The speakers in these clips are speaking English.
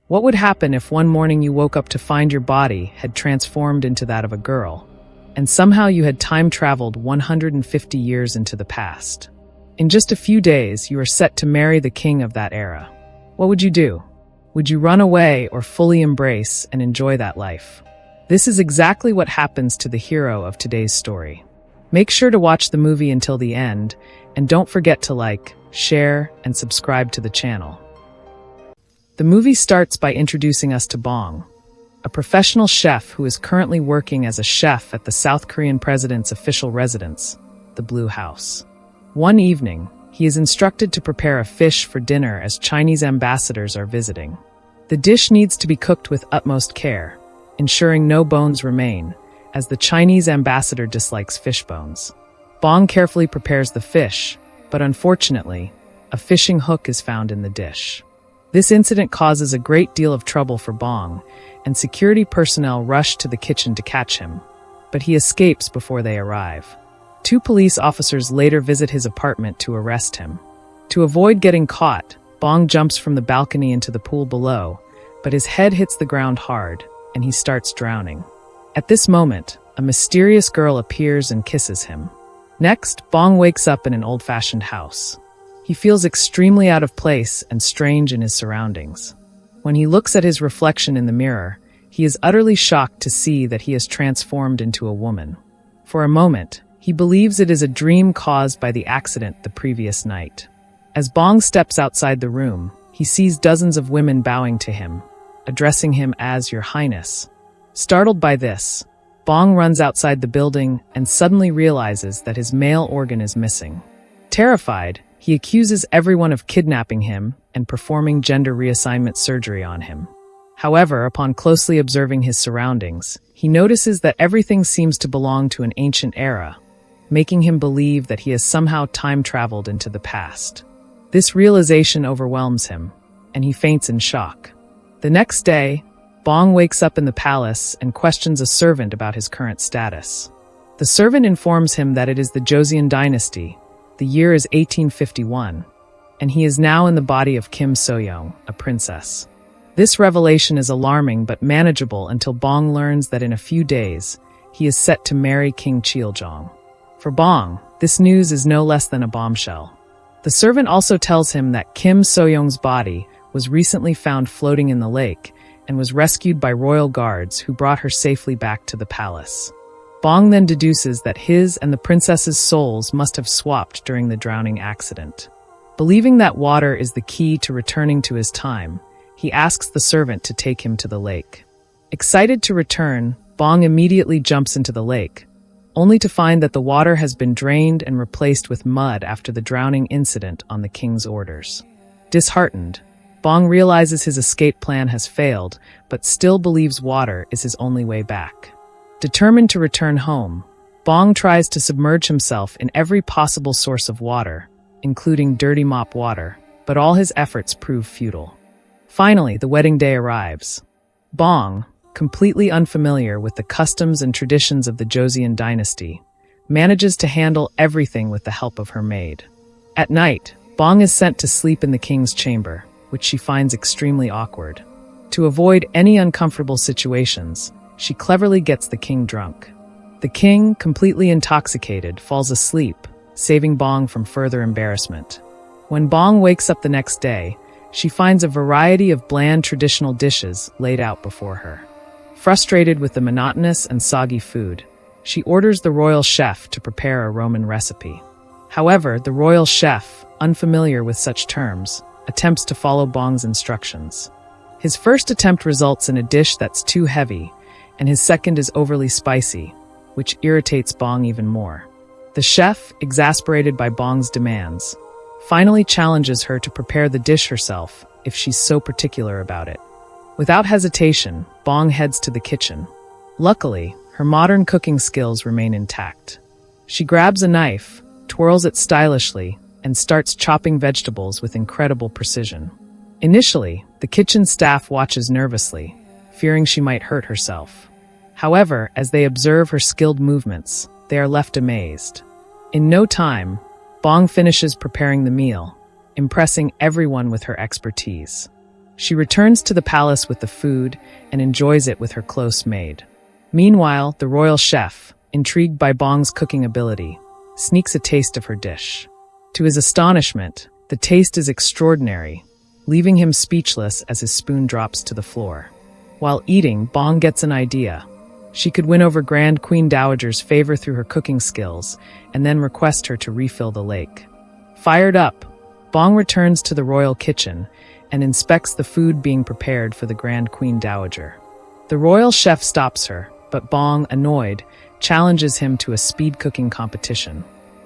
What would happen if one morning you woke up to find your body had transformed into that of a girl, and somehow you had time-traveled 150 years into the past? In just a few days, you are set to marry the king of that era. What would you do? Would you run away or fully embrace and enjoy that life? This is exactly what happens to the hero of today's story. Make sure to watch the movie until the end, and don't forget to like, share, and subscribe to the channel. The movie starts by introducing us to Bong, a professional chef who is currently working as a chef at the South Korean president's official residence, the Blue House. One evening, he is instructed to prepare a fish for dinner as Chinese ambassadors are visiting. The dish needs to be cooked with utmost care, ensuring no bones remain, as the Chinese ambassador dislikes fish bones. Bong carefully prepares the fish, but unfortunately, a fishing hook is found in the dish. This incident causes a great deal of trouble for Bong, and security personnel rush to the kitchen to catch him, but he escapes before they arrive. 2 police officers later visit his apartment to arrest him. To avoid getting caught, Bong jumps from the balcony into the pool below, but his head hits the ground hard, and he starts drowning. At this moment, a mysterious girl appears and kisses him. Next, Bong wakes up in an old-fashioned house. He feels extremely out of place and strange in his surroundings. When he looks at his reflection in the mirror, he is utterly shocked to see that he has transformed into a woman. For a moment, he believes it is a dream caused by the accident the previous night. As Bong steps outside the room, he sees dozens of women bowing to him, addressing him as Your Highness. Startled by this, Bong runs outside the building and suddenly realizes that his male organ is missing. Terrified, he accuses everyone of kidnapping him and performing gender reassignment surgery on him. However, upon closely observing his surroundings, he notices that everything seems to belong to an ancient era, making him believe that he has somehow time-traveled into the past. This realization overwhelms him, and he faints in shock. The next day, Bong wakes up in the palace and questions a servant about his current status. The servant informs him that it is the Joseon dynasty. The year is 1851, and he is now in the body of Kim So-young, a princess. This revelation is alarming but manageable until Bong learns that in a few days, he is set to marry King Cheorin. For Bong, this news is no less than a bombshell. The servant also tells him that Kim So-young's body was recently found floating in the lake and was rescued by royal guards who brought her safely back to the palace. Bong then deduces that his and the princess's souls must have swapped during the drowning accident. Believing that water is the key to returning to his time, he asks the servant to take him to the lake. Excited to return, Bong immediately jumps into the lake, only to find that the water has been drained and replaced with mud after the drowning incident on the king's orders. Disheartened, Bong realizes his escape plan has failed, but still believes water is his only way back. Determined to return home, Bong tries to submerge himself in every possible source of water, including dirty mop water, but all his efforts prove futile. Finally, the wedding day arrives. Bong, completely unfamiliar with the customs and traditions of the Joseon dynasty, manages to handle everything with the help of her maid. At night, Bong is sent to sleep in the king's chamber, which she finds extremely awkward. To avoid any uncomfortable situations, she cleverly gets the king drunk. The king, completely intoxicated, falls asleep, saving Bong from further embarrassment. When Bong wakes up the next day, she finds a variety of bland traditional dishes laid out before her. Frustrated with the monotonous and soggy food, she orders the royal chef to prepare a Roman recipe. However, the royal chef, unfamiliar with such terms, attempts to follow Bong's instructions. His first attempt results in a dish that's too heavy, and his second is overly spicy, which irritates Bong even more. The chef, exasperated by Bong's demands, finally challenges her to prepare the dish herself if she's so particular about it. Without hesitation, Bong heads to the kitchen. Luckily, her modern cooking skills remain intact. She grabs a knife, twirls it stylishly, and starts chopping vegetables with incredible precision. Initially, the kitchen staff watches nervously, fearing she might hurt herself. However, as they observe her skilled movements, they are left amazed. In no time, Bong finishes preparing the meal, impressing everyone with her expertise. She returns to the palace with the food and enjoys it with her close maid. Meanwhile, the royal chef, intrigued by Bong's cooking ability, sneaks a taste of her dish. To his astonishment, the taste is extraordinary, leaving him speechless as his spoon drops to the floor. While eating, Bong gets an idea. She could win over Grand Queen Dowager's favor through her cooking skills and then request her to refill the lake. Fired up, Bong returns to the royal kitchen and inspects the food being prepared for the Grand Queen Dowager. The royal chef stops her, but Bong, annoyed, challenges him to a speed cooking competition.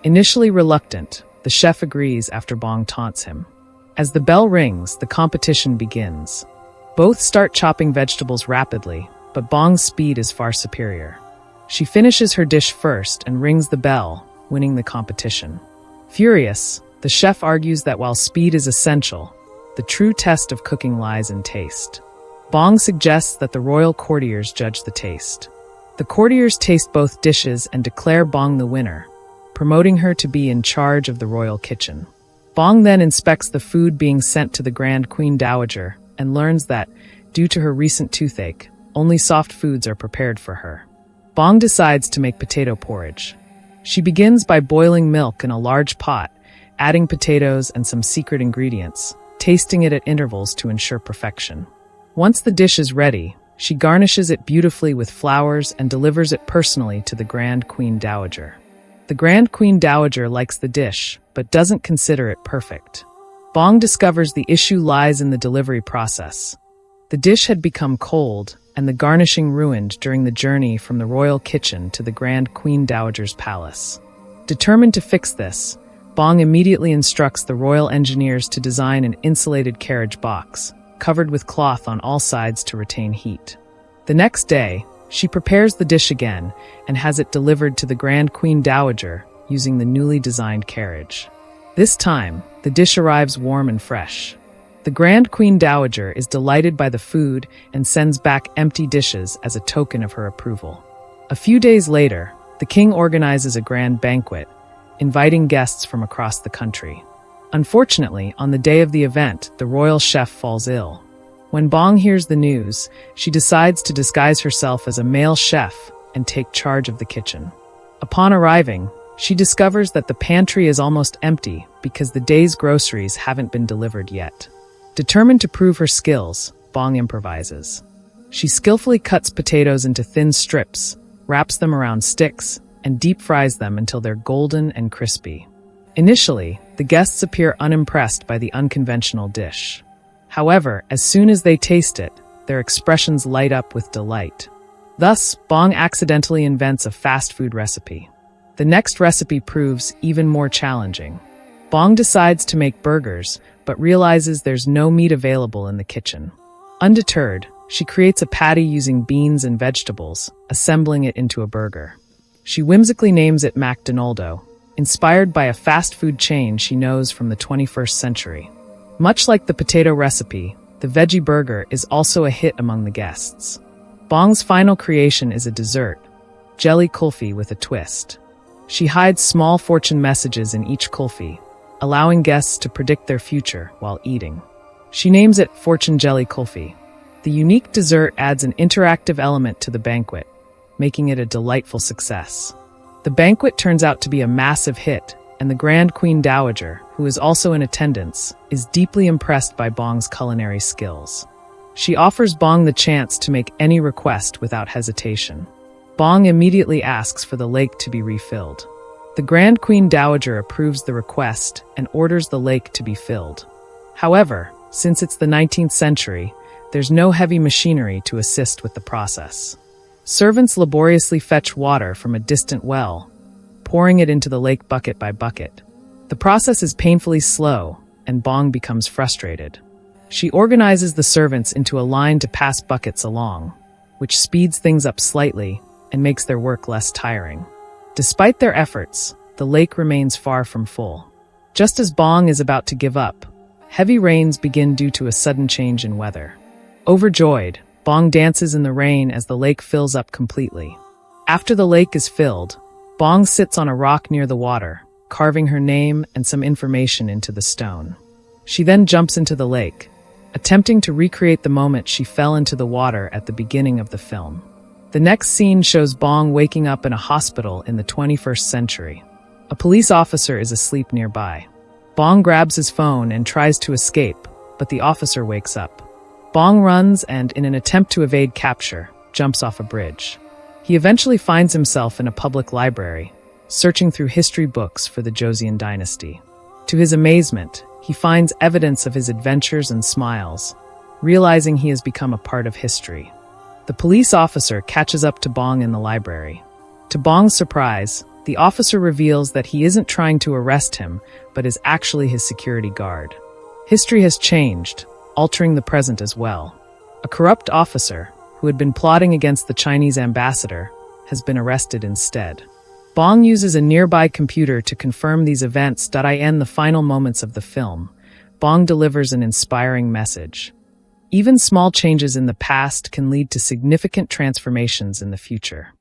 Initially reluctant, the chef agrees after Bong taunts him. As the bell rings, the competition begins. Both start chopping vegetables rapidly, but Bong's speed is far superior. She finishes her dish first and rings the bell, winning the competition. Furious, the chef argues that while speed is essential, the true test of cooking lies in taste. Bong suggests that the royal courtiers judge the taste. The courtiers taste both dishes and declare Bong the winner, promoting her to be in charge of the royal kitchen. Bong then inspects the food being sent to the Grand Queen Dowager and learns that, due to her recent toothache, only soft foods are prepared for her. Bong decides to make potato porridge. She begins by boiling milk in a large pot, adding potatoes and some secret ingredients, tasting it at intervals to ensure perfection. Once the dish is ready, she garnishes it beautifully with flowers and delivers it personally to the Grand Queen Dowager. The Grand Queen Dowager likes the dish, but doesn't consider it perfect. Bong discovers the issue lies in the delivery process. The dish had become cold, and the garnishing ruined during the journey from the royal kitchen to the Grand Queen Dowager's palace. Determined to fix this, Bong immediately instructs the royal engineers to design an insulated carriage box, covered with cloth on all sides to retain heat. The next day, she prepares the dish again and has it delivered to the Grand Queen Dowager using the newly designed carriage. This time, the dish arrives warm and fresh. The Grand Queen Dowager is delighted by the food and sends back empty dishes as a token of her approval. A few days later, the king organizes a grand banquet, inviting guests from across the country. Unfortunately, on the day of the event, the royal chef falls ill. When Bong hears the news, she decides to disguise herself as a male chef and take charge of the kitchen. Upon arriving, she discovers that the pantry is almost empty because the day's groceries haven't been delivered yet. Determined to prove her skills, Bong improvises. She skillfully cuts potatoes into thin strips, wraps them around sticks, and deep fries them until they're golden and crispy. Initially, the guests appear unimpressed by the unconventional dish. However, as soon as they taste it, their expressions light up with delight. Thus, Bong accidentally invents a fast food recipe. The next recipe proves even more challenging. Bong decides to make burgers, but realizes there's no meat available in the kitchen. Undeterred, she creates a patty using beans and vegetables, assembling it into a burger. She whimsically names it McDonaldo, inspired by a fast food chain she knows from the 21st century. Much like the potato recipe, the veggie burger is also a hit among the guests. Bong's final creation is a dessert, jelly kulfi with a twist. She hides small fortune messages in each kulfi, allowing guests to predict their future while eating. She names it Fortune Jelly Kulfi. The unique dessert adds an interactive element to the banquet, making it a delightful success. The banquet turns out to be a massive hit, and the Grand Queen Dowager, who is also in attendance, is deeply impressed by Bong's culinary skills. She offers Bong the chance to make any request without hesitation. Bong immediately asks for the lake to be refilled. The Grand Queen Dowager approves the request and orders the lake to be filled. However, since it's the 19th century, there's no heavy machinery to assist with the process. Servants laboriously fetch water from a distant well, pouring it into the lake bucket by bucket. The process is painfully slow, and Bong becomes frustrated. She organizes the servants into a line to pass buckets along, which speeds things up slightly and makes their work less tiring. Despite their efforts, the lake remains far from full. Just as Bong is about to give up, heavy rains begin due to a sudden change in weather. Overjoyed, Bong dances in the rain as the lake fills up completely. After the lake is filled, Bong sits on a rock near the water, carving her name and some information into the stone. She then jumps into the lake, attempting to recreate the moment she fell into the water at the beginning of the film. The next scene shows Bong waking up in a hospital in the 21st century. A police officer is asleep nearby. Bong grabs his phone and tries to escape, but the officer wakes up. Bong runs and, in an attempt to evade capture, jumps off a bridge. He eventually finds himself in a public library, searching through history books for the Joseon dynasty. To his amazement, he finds evidence of his adventures and smiles, realizing he has become a part of history. The police officer catches up to Bong in the library. To Bong's surprise, the officer reveals that he isn't trying to arrest him, but is actually his security guard. History has changed, altering the present as well. A corrupt officer, who had been plotting against the Chinese ambassador, has been arrested instead. Bong uses a nearby computer to confirm these events. In the final moments of the film, Bong delivers an inspiring message. Even small changes in the past can lead to significant transformations in the future.